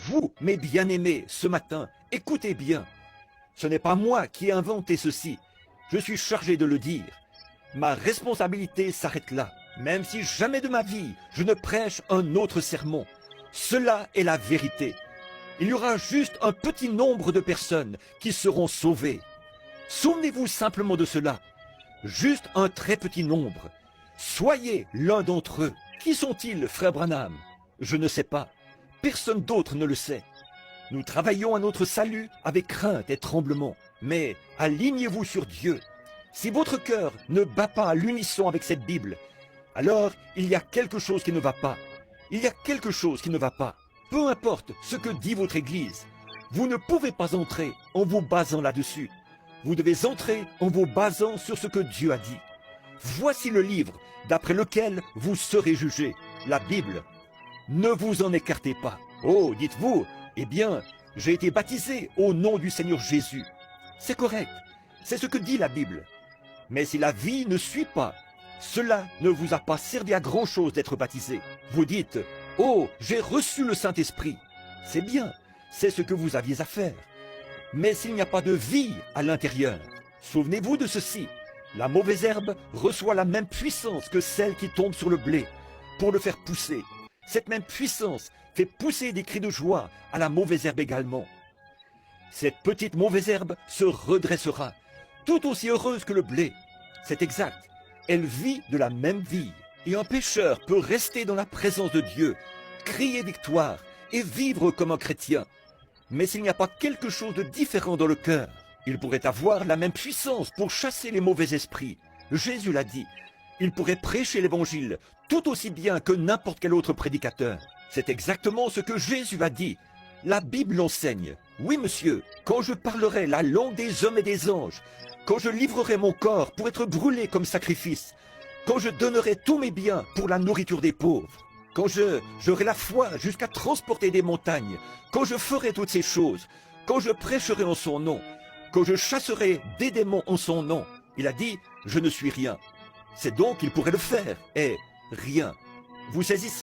Vous, mes bien-aimés, ce matin, écoutez bien. Ce n'est pas moi qui ai inventé ceci. Je suis chargé de le dire. Ma responsabilité s'arrête là, même si jamais de ma vie je ne prêche un autre sermon. Cela est la vérité. Il y aura juste un petit nombre de personnes qui seront sauvées. Souvenez-vous simplement de cela. Juste un très petit nombre. Soyez l'un d'entre eux. Qui sont-ils, frère Branham? Je ne sais pas. Personne d'autre ne le sait. Nous travaillons à notre salut avec crainte et tremblement. Mais alignez-vous sur Dieu. Si votre cœur ne bat pas à l'unisson avec cette Bible, alors il y a quelque chose qui ne va pas. Il y a quelque chose qui ne va pas. Peu importe ce que dit votre Église, vous ne pouvez pas entrer en vous basant là-dessus. Vous devez entrer en vous basant sur ce que Dieu a dit. Voici le livre d'après lequel vous serez jugés, la Bible. Ne vous en écartez pas. Oh, dites-vous, eh bien, j'ai été baptisé au nom du Seigneur Jésus. C'est correct, c'est ce que dit la Bible. Mais si la vie ne suit pas, cela ne vous a pas servi à grand-chose d'être baptisé. Vous dites, oh, j'ai reçu le Saint-Esprit. C'est bien, c'est ce que vous aviez à faire. Mais s'il n'y a pas de vie à l'intérieur, souvenez-vous de ceci. La mauvaise herbe reçoit la même puissance que celle qui tombe sur le blé pour le faire pousser. Cette même puissance fait pousser des cris de joie à la mauvaise herbe également. Cette petite mauvaise herbe se redressera, tout aussi heureuse que le blé. C'est exact. Elle vit de la même vie. Et un pécheur peut rester dans la présence de Dieu, crier victoire et vivre comme un chrétien. Mais s'il n'y a pas quelque chose de différent dans le cœur, il pourrait avoir la même puissance pour chasser les mauvais esprits. Jésus l'a dit. Il pourrait prêcher l'évangile tout aussi bien que n'importe quel autre prédicateur. C'est exactement ce que Jésus a dit. La Bible l'enseigne. Oui, monsieur, quand je parlerai la langue des hommes et des anges, quand je livrerai mon corps pour être brûlé comme sacrifice, quand je donnerai tous mes biens pour la nourriture des pauvres, quand j'aurai la foi jusqu'à transporter des montagnes, quand je ferai toutes ces choses, quand je prêcherai en son nom, quand je chasserai des démons en son nom, il a dit, je ne suis rien. C'est donc qu'il pourrait le faire, et rien. Vous saisissez?